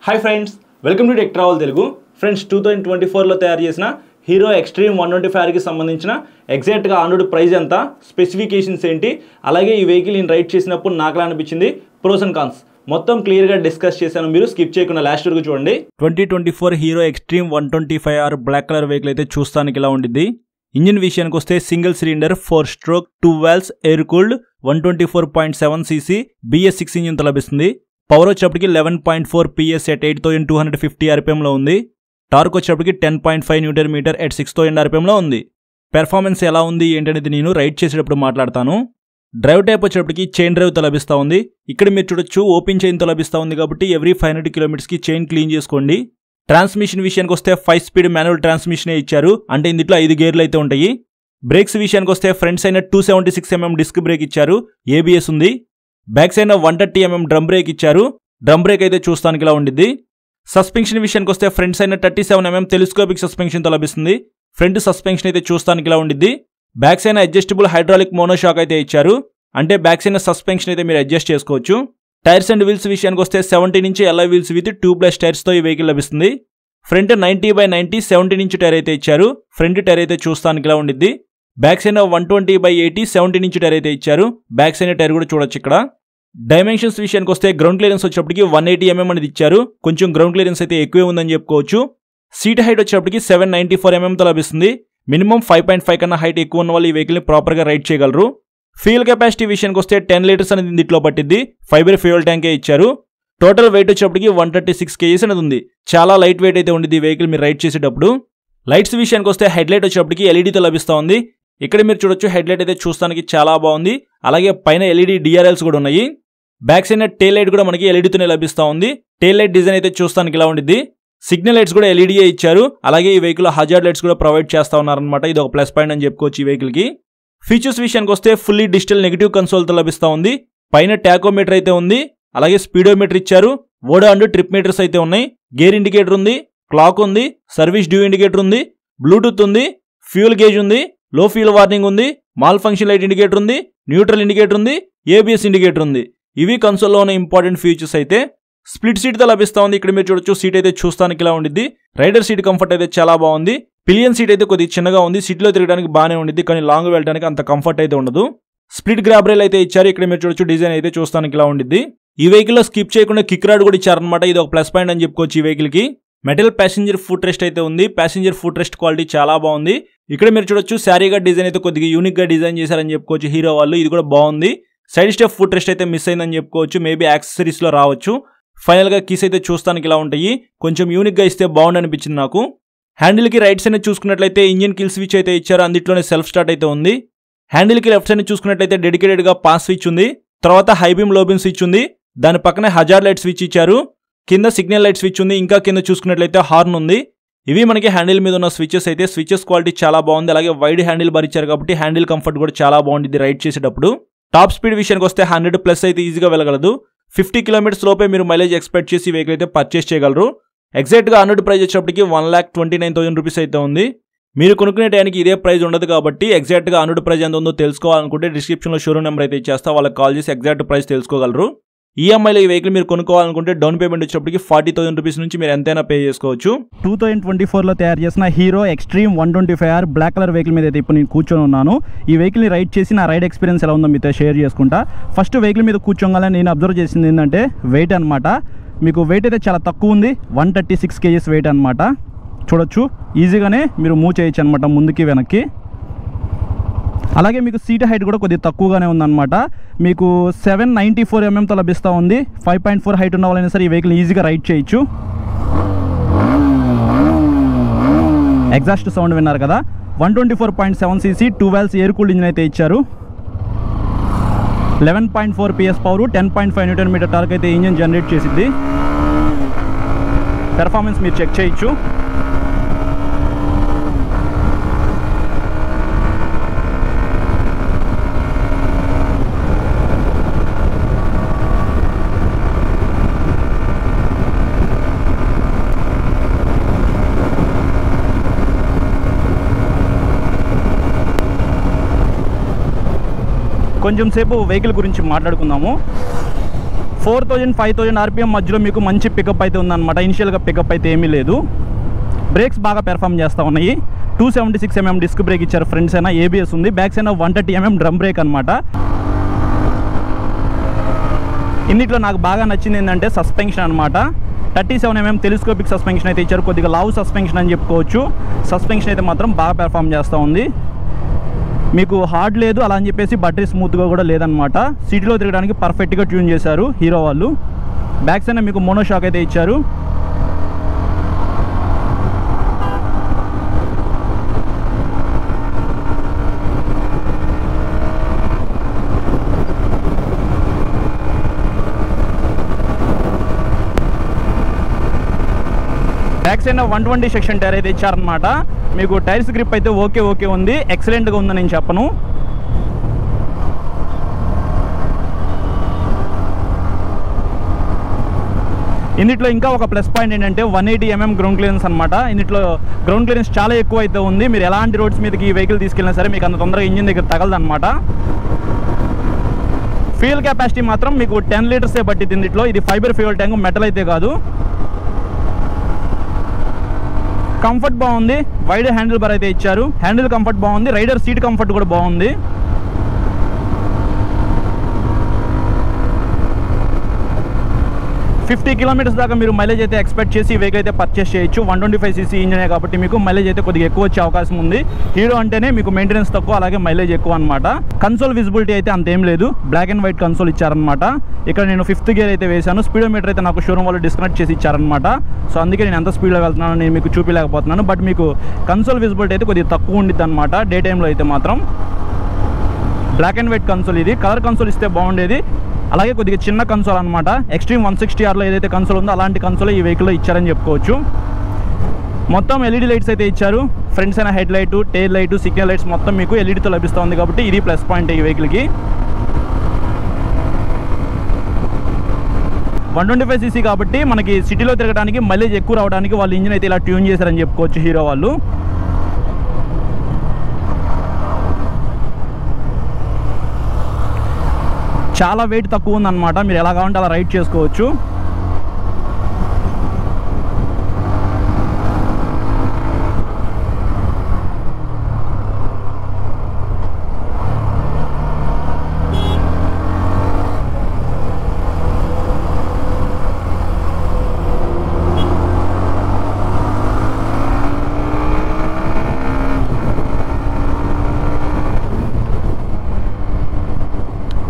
Hi friends, welcome to tech travel Telugu. Friends, 2024లో తయారు చేసిన హీరో ఎక్స్ట్రీమ్ 125కి సంబంధించిన ఎగ్జాక్ట్గా ఆన్ రోడ్ ప్రైస్ ఎంత, స్పెసిఫికేషన్స్ ఏంటి, అలాగే ఈ వెహికల్ నేను రైడ్ చేసినప్పుడు నాకు అనిపించింది, ప్రోస్ అండ్ కాన్స్ మొత్తం క్లియర్గా డిస్కస్ చేశాను. మీరు స్కిప్ చేయకుండా లాస్ట్ వరకు చూడండి. 2024 Hero Xtreme 125R black colour vehicle అయితే చూస్తానికి ఇలా ఉండిద్ది. ఇంజిన్ విషయానికి వస్తే single cylinder 4 stroke 2 valves air cooled 124.7cc BS6 ఇంజిన్తో లభిస్తుంది. పవర్ వచ్చేప్పటికి 11.4 PS at 8250 RPMలో ఉంది. టార్క్ వచ్చేప్పటికి 10.5 Nm at 6000 RPMలో ఉంది. పెర్ఫార్మెన్స్ ఎలా ఉంది ఏంటనేది నేను రైడ్ చేసేటప్పుడు మాట్లాడతాను. డ్రైవ్ టైప్ వచ్చేప్పటికి చైన్ డ్రైవ్తో లభిస్తూ ఉంది. ఇక్కడ మీరు చూడొచ్చు ఓపెన్ చైన్తో లభిస్తూ ఉంది కాబట్టి ఎవ్రీ 500 km చైన్ క్లీన్ చేసుకోండి. ట్రాన్స్మిషన్ విషయానికి వస్తే 5 స్పీడ్ మాన్యువల్ ట్రాన్స్మిషనే ఇచ్చారు, అంటే ఇందులో 5 గేర్లు అయితే ఉంటాయి. బ్రేక్స్ విషయానికి వస్తే front side 276 mm disc brake ఇచ్చారు, ABS ఉంది. Back side 130 mm drum brake ఇచ్చారు, డ్రమ్ బ్రేక్ అయితే చూస్తానికి ఇలా ఉండిద్ది. సస్పెన్షన్ విషయానికి వస్తే ఫ్రంట్ సైడ్ 37 mm టెలిస్కోపిక్ సస్పెన్షన్తో లభిస్తుంది. ఫ్రంట్ సస్పెన్షన్ అయితే చూస్తానికి ఇలా ఉండిద్ది. Back side adjustable hydraulic monoshock అయితే ఇచ్చారు, అంటే బ్యాక్ సైడ్ సస్పెన్షన్ అయితే మీరు అడ్జస్ట్ చేసుకోవచ్చు. టైర్స్ అండ్ వీల్స్ విషయానికి వస్తే 70 inch alloy wheels with tubeless టైర్స్తో ఈ వెహికల్ లభిస్తుంది. ఫ్రంట్ 90/90 17 ఇంచ్ టైర్ అయితే ఇచ్చారు, ఫ్రంట్ టైర్ అయితే చూస్తానికి ఇలా ఉండిద్ది. బ్యాక్ సైడ్ 120/80 17 ఇంచ్ టైర్ అయితే ఇచ్చారు, బ్యాక్ సైడ్ టైర్ కూడా చూడొచ్చు. ఇక్కడ డైమెన్షన్స్ విషయానికి వస్తే గ్రౌండ్ క్లియరెన్స్ వచ్చేప్పటికి 180 mm అనేది ఇచ్చారు, కొంచెం గ్రౌండ్ క్లియరెన్స్ అయితే ఎక్కువే ఉందని చెప్పుకోవచ్చు. సీట్ హైట్ వచ్చేప్పటికి 794 mm తో లభిస్తుంది. మినిమం 5.5 కన్నా హైట్ ఎక్కువ ఉన్న వాళ్ళు ఈ వెహికల్ని ప్రాపర్గా రైడ్ చేయగలరు. ఫ్యూయల్ కెపాసిటీ విషయానికి వస్తే 10 లీటర్స్ అనేది ఇందులో పట్టిద్ది. ఫైబర్ ఫ్యూయల్ ట్యాంకే ఇచ్చారు. టోటల్ వెయిట్ వచ్చేప్పటికి 136 kgs అనేది ఉంది. చాలా లైట్ వెయిట్ అయితే ఉంది ఈ వెహికల్ మీరు రైడ్ చేసేటప్పుడు. లైట్స్ విషయానికి వస్తే హెడ్ లైట్ వచ్చేప్పటికి ఎల్ఈడీతో లభిస్తూ ఉంది. ఇక్కడ మీరు చూడొచ్చు హెడ్ లైట్ అయితే చూస్తానికి చాలా బాగుంది. అలాగే పైన ఎల్ఈడీ DRLs కూడా ఉన్నాయి. బ్యాక్ సైడ్ టేల్ లైట్ కూడా మనకి ఎల్ఈడీతోనే లభిస్తూ ఉంది. టేల్ లైట్ డిజైన్ అయితే చూస్తానికి ఇలా ఉండిద్ది. సిగ్నల్ లైట్స్ కూడా ఎల్ఈడీయే ఇచ్చారు. అలాగే ఈ వెహికల్ హజార్డ్ లైట్స్ కూడా ప్రొవైడ్ చేస్తా ఉన్నారనమాట. ఇది ఒక ప్లస్ పాయింట్ అని చెప్పుకోవచ్చు ఈ వెహికల్ కి. ఫీచర్స్ విషయానికి వస్తే ఫుల్లీ డిజిటల్ నెగిటివ్ కన్సోల్తో లభిస్తూ ఉంది. పైన టాకోమీటర్ అయితే ఉంది, అలాగే స్పీడోమీటర్ ఇచ్చారు. ఓడో అండ్ ట్రిప్ మీటర్స్ అయితే ఉన్నాయి. గేర్ ఇండికేటర్ ఉంది, క్లాక్ ఉంది, సర్వీస్ డ్యూ ఇండికేటర్ ఉంది, బ్లూటూత్ ఉంది, ఫ్యూల్ గేజ్ ఉంది, లో ఫ్యూల్ వార్నింగ్ ఉంది, మాల్ ఫంక్షన్ లైట్ ఇండికేటర్ ఉంది, న్యూట్రల్ ఇండికేటర్ ఉంది, ABS ఇండికేటర్ ఉంది. ఇవి కన్సోల్లో ఉన్న ఇంపార్టెంట్ ఫీచర్స్ అయితే. స్ప్లిట్ సీట్తో లభిస్తూ ఉంది. ఇక్కడ మీరు చూడొచ్చు సీట్ అయితే చూస్తానికి ఇలా ఉండిద్ది. రైడర్ సీట్ కంఫర్ట్ అయితే చాలా బాగుంది. పిలియన్ సీట్ అయితే కొద్దిగా చిన్నగా ఉంది. సీట్లో తిరగడానికి బాగానే ఉండిద్ది, కానీ లాంగ్ వెళ్ళడానికి అంత కంఫర్ట్ అయితే ఉండదు. స్ప్లిట్ గ్రాబ్ రైల్ అయితే ఇచ్చారు. ఇక్కడ మీరు చూడొచ్చు డిజైన్ అయితే చూస్తానికి ఇలా ఉండిద్ది. ఈ వెహికల్లో స్కిప్ చేయకుండా కిక్ రాడ్ కూడా ఇచ్చారనమాట. ఇది ఒక ప్లస్ పాయింట్ అని చెప్పుకోవచ్చు ఈ వెహికల్ కి. మెటల్ ప్యాసింజర్ ఫుట్ రెస్ట్ అయితే ఉంది. ప్యాసింజర్ ఫుట్ రెస్ట్ క్వాలిటీ చాలా బాగుంది. ఇక్కడ మీరు చూడొచ్చు శారీగా డిజైన్ అయితే కొద్దిగా యూనిక్ గా డిజైన్ చేశారని చెప్పుకోవచ్చు హీరో వాళ్ళు. ఇది కూడా బాగుంది. సైడ్ స్టెప్ ఫుట్ రెస్ట్ అయితే మిస్ అయిందని చెప్పుకోవచ్చు. మేబీ యాక్సెసరీస్ లో రావచ్చు. ఫైనల్ గా కీస్ అయితే చూస్తానికి ఇలా ఉంటాయి. కొంచెం యూనిక్ గా ఇస్తే బాగుంది అనిపించింది నాకు. హ్యాండిల్ కి రైట్ సైడ్ చూసుకున్నట్లయితే ఇంజిన్ కిల్ స్విచ్ అయితే ఇచ్చారు, అందులోనే సెల్ఫ్ స్టార్ట్ అయితే ఉంది. హ్యాండిల్ కి లెఫ్ట్ సైడ్ చూసుకున్నట్లయితే డెడికేటెడ్ గా పాస్ స్విచ్ ఉంది. తర్వాత హై బీమ్ లో బీమ్ స్విచ్ ఉంది. దాని పక్కనే హజార్డ్ లైట్ స్విచ్ ఇచ్చారు. కింద సిగ్నల్ లైట్ స్విచ్ ఉంది. ఇంకా కింద చూసుకున్నట్లయితే హార్న్ ఉంది. ఇవి మనకి హ్యాండిల్ మీద ఉన్న స్విచెస్ అయితే. స్విచెస్ క్వాలిటీ చాలా బాగుంది. అలాగే వైడ్ హ్యాండిల్ బార్ ఇచ్చారు కాబట్టి హ్యాండిల్ కంఫర్ట్ కూడా చాలా బాగుంది రైడ్ చేసేటప్పుడు. టాప్ స్పీడ్ విషయానికి వస్తే 100+ అయితే ఈజీగా వెళ్ళగలదు. 50 km లోపే మీరు మైలేజ్ ఎక్స్పెక్ట్ చేసి వెహికల్ అయితే పర్చేస్ చేయగలరు. ఎగ్జాక్ట్గా ఆన్ రోడ్ ప్రైస్ వచ్చేప్పటికి 1,29,000 రూపీస్ అయితే ఉంది. మీరు కొనుక్కునే టైంకి ఇదే ప్రైస్ ఉండదు కాబట్టి ఎగ్జాక్ట్గా ఆన్ రోడ్ ప్రైస్ ఎంత ఉందో తెలుసుకోవాలనుకుంటే డిస్క్రిప్షన్లో షోరూమ్ నెంబర్ అయితే ఇచ్చేస్తా, వాళ్ళకి కాల్ చేసి ఎగ్జాక్ట్ ప్రైస్ తెలుసుకోగలరు. ఈఎంఐలో ఈ వెహికల్ మీరు కొనుక్కోవాలనుకుంటే డౌన్ పేమెంట్ వచ్చేప్పటికి 40,000 రూపీస్ నుంచి మీరు ఎంతైనా పే చేసుకోవచ్చు. 2024లో తయారు చేసిన Hero Xtreme 125R black colour vehicle మీద అయితే ఇప్పుడు నేను కూర్చొని ఉన్నాను. ఈ వెహికల్ని రైడ్ చేసి నా రైడ్ ఎక్స్పీరియన్స్ ఎలా ఉందో మీతో షేర్ చేసుకుంటా. ఫస్ట్ వెహికల్ మీద కూర్చోగానే నేను అబ్జర్వ్ చేసింది ఏంటంటే వెయిట్ అనమాట. మీకు వెయిట్ అయితే చాలా తక్కువ ఉంది, 136 kgs వెయిట్ అనమాట. చూడొచ్చు ఈజీగానే మీరు మూవ్ చేయొచ్చు అనమాట ముందుకి వెనక్కి. అలాగే మీకు సీట్ హైట్ కూడా కొద్దిగా తక్కువగానే ఉందన్నమాట. మీకు 794 mm తో లభిస్తూ ఉంది. 5.4 హైట్ ఉన్న వాళ్ళైనా సరే ఈ వెహికల్ ఈజీగా రైడ్ చేయొచ్చు. ఎగ్జాస్ట్ సౌండ్ విన్నారు కదా. 124.7cc 2 valves air cooled engine అయితే ఇచ్చారు. 11.4 PS పవర్, 10.5 Nm టార్క్ అయితే ఇంజిన్ జనరేట్ చేసిద్ది. పెర్ఫార్మెన్స్ మీరు చెక్ చేయొచ్చు. కొంచెం సేపు వెహికల్ గురించి మాట్లాడుకుందాము. 4000-5000 RPM మధ్యలో మీకు మంచి పికప్ అయితే ఉందన్నమాట. ఇనిషియల్గా పికప్ అయితే ఏమీ లేదు. బ్రేక్స్ బాగా పెర్ఫామ్ చేస్తూ ఉన్నాయి. 276mm డిస్క్ బ్రేక్ ఇచ్చారు. ఫ్రంట్ అయినా ABS ఉంది, బ్యాక్ అయినా 130mm డ్రమ్ బ్రేక్ అనమాట. ఇందులో నాకు బాగా నచ్చింది ఏంటంటే సస్పెన్షన్ అనమాట. 37mm టెలిస్కోపిక్ సస్పెన్షన్ అయితే ఇచ్చారు. కొద్దిగా లావ్ సస్పెన్షన్ అని చెప్పుకోవచ్చు. సస్పెన్షన్ అయితే మాత్రం బాగా పెర్ఫామ్ చేస్తూ ఉంది. మీకు హార్డ్ లేదు అలా అని చెప్పేసి బటరీ స్మూత్గా కూడా లేదనమాట. సిటీలో తిరగడానికి పర్ఫెక్ట్గా ట్యూన్ చేశారు హీరో వాళ్ళు. బ్యాక్ సైడ్ మీకు మోనో షాక్ అయితే ఇచ్చారు. బ్యాక్ సైడ్ 120 సెక్షన్ టైర్ అయితే ఇచ్చారనమాట. మీకు టైర్స్ గ్రిప్ అయితే ఓకే ఉంది, ఎక్సలెంట్గా ఉందని నేను చెప్పను. ఇందులో ఇంకా ఒక ప్లస్ పాయింట్ ఏంటంటే 180mm గ్రౌండ్ క్లియరెన్స్ అనమాట. ఇందులో గ్రౌండ్ క్లియరెన్స్ చాలా ఎక్కువ అయితే ఉంది. మీరు ఎలాంటి రోడ్స్ మీదకి ఈ వెహికల్ తీసుకెళ్ళినా సరే మీకు అంత తొందరగా ఇంజిన్ దగ్గర తగలదనమాట. ఫ్యూయల్ కెపాసిటీ మాత్రం మీకు 10 లీటర్సే పట్టింది. ఇందులో ఇది ఫైబర్ ఫ్యూయల్ ట్యాంక్, మెటల్ అయితే కాదు. కంఫర్ట్ బాగుంది, వైడ్ హ్యాండిల్ బార్ అయితే ఇచ్చారు. హ్యాండిల్ కంఫర్ట్ బాగుంది, రైడర్ సీట్ కంఫర్ట్ కూడా బాగుంది. $50 కిలోమీటర్స్ దాకా మీరు మైలేజ్ అయితే ఎక్స్పెక్ట్ చేసి ఈ వెహికల్ అయితే పర్చేస్ చేయొచ్చు. 125cc ఇంజనే కాబట్టి మీకు మైలేజ్ అయితే కొద్దిగా ఎక్కువ వచ్చే అవకాశం ఉంది. హీరో అంటేనే మీకు మెయింటెనెన్స్ తక్కువ, అలాగే మైలేజ్ ఎక్కువ అనమాట. కన్సోల్ విజిబిలిటీ అయితే అంతేం లేదు, బ్లాక్ అండ్ వైట్ కన్సోల్ ఇచ్చారనమాట. ఇక్కడ నేను 5th గేర్ అయితే వేశాను. స్పీడోమీటర్ అయితే నాకు షోరూమ్ వాళ్ళు డిస్కనెక్ట్ చేసి ఇచ్చారనమాట. సో అందుకే నేను ఎంత స్పీడ్లో వెళ్తున్నాను నేను మీకు చూపించలేకపోతున్నాను. బట్ మీకు కన్సోల్ విజిబిలిటీ అయితే కొద్దిగా తక్కువ ఉండిద్ది అనమాట. డే టైంలో అయితే మాత్రం బ్లాక్ అండ్ వైట్ కన్సోల్. ఇది కలర్ కన్సోల్ ఇస్తే బాగుండేది. అలాగే కొద్దిగా చిన్న కన్సోల్ అనమాట. ఎక్స్ట్రీమ్ 160Rలో ఏదైతే కన్సోల్ ఉందో అలాంటి కన్సోల్ ఈ వెహికల్లో ఇచ్చారని చెప్పుకోవచ్చు. మొత్తం LED లైట్స్ అయితే ఇచ్చారు. ఫ్రంట్స్ అయిన head light, tail light, signal lights మొత్తం మీకు LEDతో లభిస్తుంది కాబట్టి ఇది ప్లస్ పాయింట్ ఈ వెహికల్కి. 125cc కాబట్టి మనకి సిటీలో తిరగడానికి మైలేజ్ ఎక్కువ రావడానికి వాళ్ళు ఇంజిన్ అయితే ఇలా ట్యూన్ చేశారని చెప్పుకోవచ్చు హీరో వాళ్ళు. చాలా వెయిట్ తక్కువ ఉందన్నమాట. మీరు ఎలా కావాలంటే అలా రైడ్ చేసుకోవచ్చు.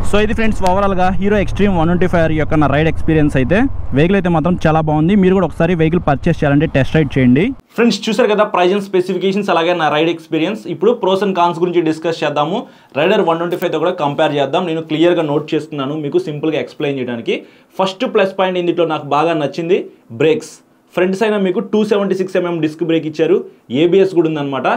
సో ఇది ఫ్రెండ్స్ ఓవరాల్గా హీరో ఎక్స్ట్రీమ్ 125R యొక్క నా రైడ్ ఎక్స్పీరియన్స్ అయితే. వెహికల్ అయితే మాత్రం చాలా బాగుంది. మీరు కూడా ఒకసారి వెహికల్ పర్చేస్ చేయాలంటే టెస్ట్ రైడ్ చేయండి. ఫ్రెండ్స్ చూసారు కదా ప్రైస్ అండ్ స్పెసిఫికేషన్స్, అలాగే నా రైడ్ ఎక్స్పీరియన్స్. ఇప్పుడు ప్రోస్ అండ్ కాన్స్ గురించి డిస్కస్ చేద్దాము. రైడర్ 125తో కూడా కంపేర్ చేద్దాం. నేను క్లియర్గా నోట్ చేస్తున్నాను మీకు సింపుల్గా ఎక్స్ప్లెయిన్ చేయడానికి. ఫస్ట్ ప్లస్ పాయింట్ ఇందులో నాకు బాగా నచ్చింది బ్రేక్స్. ఫ్రంట్ సైడ్ మీకు 276mm డిస్క్ బ్రేక్ ఇచ్చారు. ABS కూడా ఉందన్నమాట.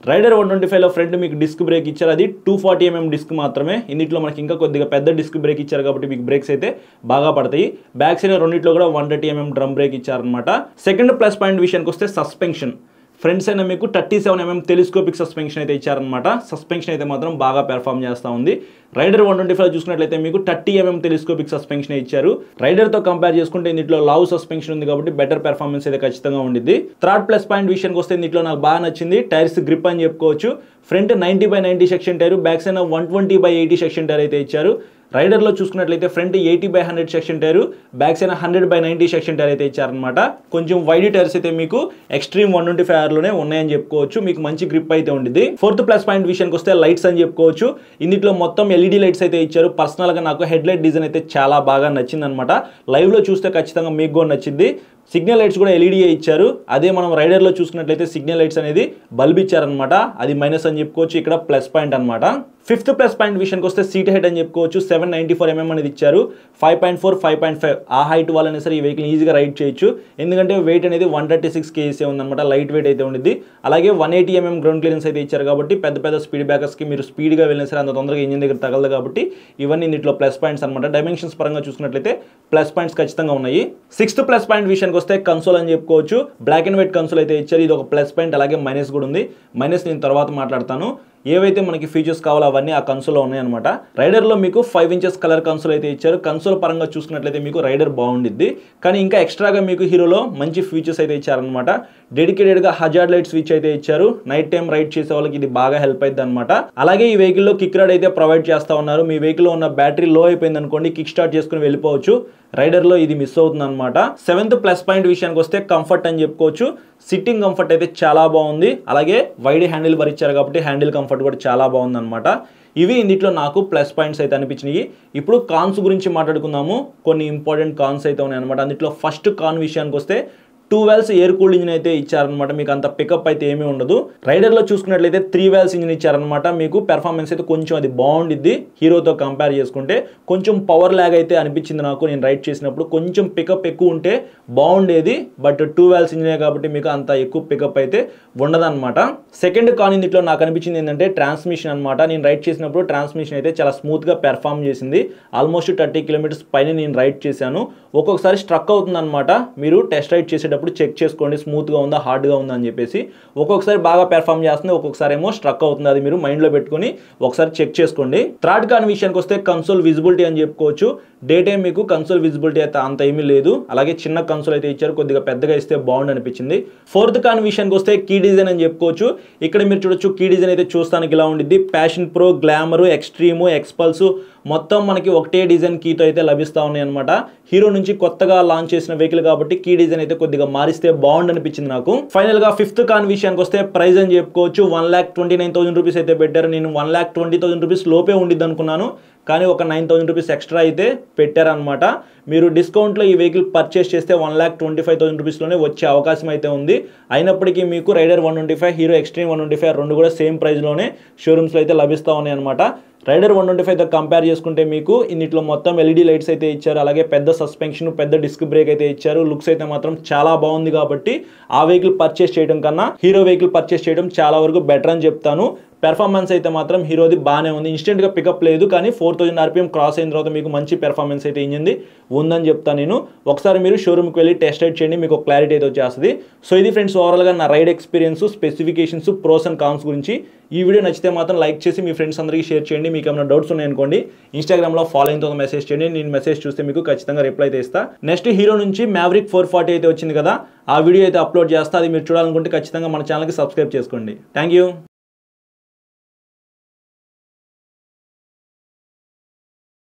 రైడర్ 125లో ఫ్రంట్ మీకు డిస్క్ బ్రేక్ ఇచ్చారు, అది 240mm డిస్క్ మాత్రమే. ఇందులో మనకి ఇంకా కొద్దిగా పెద్ద డిస్క్ బ్రేక్ ఇచ్చారు కాబట్టి మీకు బ్రేక్స్ అయితే బాగా పడతాయి. బ్యాక్ సైడ్ రెండిట్లో కూడా 130mm డ్రమ్ బ్రేక్ ఇచ్చారనమాట. సెకండ్ ప్లస్ పాయింట్ విషయానికి వస్తే సస్పెన్షన్. ఫ్రంట్ సైడ్ మీకు 37mm టెలిస్కోపిక్ సస్పెన్షన్ అయితే ఇచ్చారనమాట. సస్పెన్షన్ అయితే మాత్రం బాగా పెర్ఫామ్ చేస్తూ ఉంది. రైడర్ 125 చూసుకున్నట్లయితే మీకు 30mm టెలిస్కోపిక్ సస్పెన్షన్ ఇచ్చారు. రైడర్తో కంపేర్ చేసుకుంటే ఇందులో లావ్ సస్పెన్షన్ ఉంది కాబట్టి బెటర్ పెర్ఫార్మెన్స్ అయితే ఖచ్చితంగా ఉండిద్ది. థర్డ్ ప్లస్ పాయింట్ విషయానికి వస్తే ఇందులో నాకు బాగా నచ్చింది టైర్స్ గ్రిప్ అని చెప్పుకోవచ్చు. Front 90/90 section tyre, back side 120/80 section tyre అయితే ఇచ్చారు. రైడర్లో చూసుకున్నట్లయితే front 80/100 section tyre, back side 100/90 section tyre అయితే ఇచ్చారనమాట. కొంచెం వైడ్ టైర్స్ అయితే మీకు ఎక్స్ట్రీమ్ 125Rలోనే ఉన్నాయని చెప్పుకోవచ్చు. మీకు మంచి గ్రిప్ అయితే ఉండిద్ది. ఫోర్త్ ప్లస్ పాయింట్ విషయానికి వస్తే లైట్స్ అని చెప్పుకోవచ్చు. ఇందులో మొత్తం LED లైట్స్ అయితే ఇచ్చారు. పర్సనల్గా నాకు హెడ్ లైట్ డిజైన్ అయితే చాలా బాగా నచ్చింది అనమాట. లైవ్లో చూస్తే ఖచ్చితంగా మీకు కూడా నచ్చింది. సిగ్నల్ లైట్స్ కూడా ఎల్ఈడీఏ ఇచ్చారు. అదే మనం రైడర్లో చూసుకున్నట్లయితే సిగ్నల్ లైట్స్ అనేది బల్బ్ ఇచ్చారనమాట. అది మైనస్ అని చెప్పుకోవచ్చు, ఇక్కడ ప్లస్ పాయింట్ అనమాట. ఫిఫ్త్ ప్లస్ పాయింట్ విషయానికి వస్తే సీట్ హైట్ అని చెప్పుకోవచ్చు. 794 అనేది ఇచ్చారు. 5.4, 5.5 ఆ హైట్ వాళ్ళని సరే ఈ వెహికల్ ఈజీగా రైడ్ చేయొచ్చు. ఎందుకంటే వెయిట్ అనేది 136 kg ఉందన్నమాట. లైట్ వెయిట్ అయితే ఉండిద్ది. అలాగే 180 mm గ్రౌండ్ క్లియరెన్స్ అయితే ఇచ్చారు కాబట్టి పెద్ద పెద్ద స్పీడ్ బ్రేకర్స్కి మీరు స్పీడ్గా వెళ్ళినా సరే అంత తొందరగా ఇంజిన్ దగ్గర తగలదు కాబట్టి ఇవన్నీ ఇందులో ప్లస్ పాయింట్స్ అనమాట. డైమెన్షన్స్ పరంగా చూసుకున్నట్లయితే ప్లస్ పాయింట్స్ ఖచ్చితంగా ఉన్నాయి. సిక్స్త్ ప్లస్ పాయింట్ విషయానికి వస్తే కన్సోల్ అని చెప్పుకోవచ్చు. బ్లాక్ అండ్ వైట్ కన్సోల్ అయితే ఇచ్చారు. ఇది ఒక ప్లస్ పాయింట్, అలాగే మైనస్ కూడా ఉంది. మైనస్ నేను తర్వాత మాట్లాడతాను. ఏవైతే మనకి ఫీచర్స్ కావాలో అవన్నీ ఆ కన్సోల్లో ఉన్నాయన్నమాట. రైడర్లో మీకు 5 ఇంచెస్ కలర్ కన్సోల్ అయితే ఇచ్చారు. కన్సోల్ పరంగా చూసుకున్నట్లయితే మీకు రైడర్ బాగుండిద్ది. కానీ ఇంకా ఎక్స్ట్రాగా మీకు హీరోలో మంచి ఫీచర్స్ అయితే ఇచ్చారనమాట. డెడికేటెడ్గా హజార్డ్ లైట్ స్విచ్ అయితే ఇచ్చారు. నైట్ టైం రైడ్ చేసే వాళ్ళకి ఇది బాగా హెల్ప్ అవుతుంది అనమాట. అలాగే ఈ వెహికల్లో కిక్ రాడ్ అయితే ప్రొవైడ్ చేస్తూ ఉన్నారు. మీ వెహికల్లో ఉన్న బ్యాటరీ లో అయిపోయింది అనుకోండి, కిక్ స్టార్ట్ చేసుకుని వెళ్ళిపోవచ్చు. రైడర్లో ఇది మిస్ అవుతుంది అనమాట. 7th ప్లస్ పాయింట్ విషయానికి వస్తే కంఫర్ట్ అని చెప్పుకోవచ్చు. సిట్టింగ్ కంఫర్ట్ అయితే చాలా బాగుంది. అలాగే వైడ్ హ్యాండిల్ బార్ ఇచ్చారు కాబట్టి హ్యాండిల్ కంఫర్ట్ కూడా చాలా బాగుంది అనమాట. ఇవి ఇందులో నాకు ప్లస్ పాయింట్స్ అయితే అనిపించినాయి. ఇప్పుడు కాన్స్ గురించి మాట్లాడుకుందాము. కొన్ని ఇంపార్టెంట్ కాన్స్ అయితే ఉన్నాయి అనమాట. అందులో ఫస్ట్ కాన్ విషయానికి వస్తే 2 వాల్స్ ఎయిర్ కూల్డ్ ఇంజిన్ అయితే ఇచ్చారనమాట. మీకు అంత పికప్ అయితే ఏమీ ఉండదు. రైడర్లో చూసుకున్నట్లయితే 3 వాల్స్ ఇంజిన్ ఇచ్చారనమాట. మీకు పెర్ఫార్మెన్స్ అయితే కొంచెం అది బాగుండిద్ది హీరోతో కంపేర్ చేసుకుంటే. కొంచెం పవర్ ల్యాగ్ అయితే అనిపించింది నాకు నేను రైడ్ చేసినప్పుడు. కొంచెం పికప్ ఎక్కువ ఉంటే బాగుండేది. బట్ 2 వాల్స్ ఇంజినే కాబట్టి మీకు అంత ఎక్కువ పికప్ అయితే ఉండదన్నమాట. సెకండ్ కాన్ ఇందులో నాకు అనిపించింది ఏంటంటే ట్రాన్స్మిషన్ అనమాట. నేను రైడ్ చేసినప్పుడు ట్రాన్స్మిషన్ అయితే చాలా స్మూత్గా పెర్ఫార్మ్ చేసింది. ఆల్మోస్ట్ 30 కిలోమీటర్స్ పైన నేను రైడ్ చేశాను. ఒక్కొక్కసారి స్ట్రక్ అవుతుంది అనమాట. మీరు టెస్ట్ రైడ్ చేసేటప్పుడు చెక్ చేసుకోండి స్మూత్గా ఉందా హార్డ్గా ఉందా అని చెప్పేసి. ఒక్కొక్కసారి బాగా పెర్ఫార్మ్ చేస్తుంది, ఒక్కొక్కసారి ఏమో స్ట్రక్ అవుతుంది. అది మీరు మైండ్లో పెట్టుకుని ఒకసారి చెక్ చేసుకోండి. థర్డ్ కాన్ విషయానికి వస్తే కన్సోల్ విజిబిలిటీ అని చెప్పుకోవచ్చు. డే టైం మీకు కన్సోల్ విజిబిలిటీ అయితే అంత ఏమీ లేదు. అలాగే చిన్న కన్సోల్ అయితే ఇచ్చారు, కొద్దిగా పెద్దగా ఇస్తే బాగుండు అనిపించింది. ఫోర్త్ కాన్ విషయానికి వస్తే కీ డిజైన్ అని చెప్పుకోవచ్చు. ఇక్కడ మీరు చూడొచ్చు కీ డిజైన్ అయితే చూస్తానికి ఇలా ఉండిద్ది. ప్యాషన్ ప్రో, గ్లామర్, ఎక్స్ట్రీమ్, ఎక్స్పల్స్ మొత్తం మనకి ఒకటే డిజైన్ కీతో అయితే లభిస్తూ ఉన్నాయి అనమాట. హీరో నుంచి కొత్తగా లాంచ్ చేసిన వెహికల్ కాబట్టి కీ డిజైన్ అయితే కొద్దిగా మారిస్తే బాగుండు అనిపించింది నాకు. ఫైనల్ గా ఫిఫ్త్ కాన్ విషయానికి వస్తే ప్రైస్ అని చెప్పుకోవచ్చు. 1,29,000 రూపీస్ అయితే పెట్టారు. నేను 1,20,000 రూపీస్ లోపే ఉండిద్ది అనుకున్నాను, కానీ ఒక 9,000 రూపీస్ ఎక్స్ట్రా అయితే పెట్టారనమాట. మీరు డిస్కౌంట్లో ఈ వెహికల్ పర్చేస్ చేస్తే 1,25,000 రూపీస్లోనే వచ్చే అవకాశం అయితే ఉంది. అయినప్పటికీ మీకు రైడర్ 125, హీరో ఎక్స్ట్రీమ్ 125 రెండు కూడా సేమ్ ప్రైస్లోనే షోరూమ్స్లో అయితే లభిస్తూ ఉన్నాయి అనమాట. రైడర్ 125తో కంపేర్ చేసుకుంటే మీకు ఇన్నిట్లో మొత్తం ఎల్ఈడి లైట్స్ అయితే ఇచ్చారు. అలాగే పెద్ద సస్పెన్షన్, పెద్ద డిస్క్ బ్రేక్ అయితే ఇచ్చారు. లుక్స్ అయితే మాత్రం చాలా బాగుంది కాబట్టి ఆ వెహికల్ పర్చేస్ చేయడం కన్నా హీరో వెహికల్ పర్చేస్ చేయడం చాలా వరకు బెటర్ అని చెప్తాను. పెర్ఫార్మెన్స్ అయితే మాత్రం హీరోది బాగానే ఉంది. ఇన్స్టెంట్గా పికప్ లేదు, కానీ 4000 RPM క్రాస్ అయిన తర్వాత మీకు మంచి పెర్ఫార్మెన్స్ అయితే ఇంజిన్ది ఉందని చెప్తాను నేను. ఒకసారి మీరు షోరూమ్కి వెళ్ళి టెస్ట్ రైడ్ చేయండి, మీకు క్లారిటీ అయితే వచ్చేస్తుంది. సో ఇది ఫ్రెండ్స్ ఓవరాల్గా నా ride experience, specifications, pros and cons గురించి. ఈ వీడియో నచ్చితే మాత్రం లైక్ చేసి మీ ఫ్రెండ్స్ అందరికీ షేర్ చేయండి. మీకు ఏమైనా డౌట్స్ ఉన్నాయనుకోండి ఇన్స్టాగ్రామ్లో ఫాలోయింగ్తో మెసేజ్ చేయండి. నేను మెసేజ్ చూస్తే మీకు ఖచ్చితంగా రిప్లై అయితే ఇస్తాను. నెక్స్ట్ హీరో నుంచి మ్యావరిక్ 440 అయితే వచ్చింది కదా, ఆ వీడియో అయితే అప్లోడ్ చేస్తా. అది మీరు చూడాలనుకుంటే ఖచ్చితంగా మన ఛానల్కి సబ్స్క్రైబ్ చేసుకోండి. Thank you.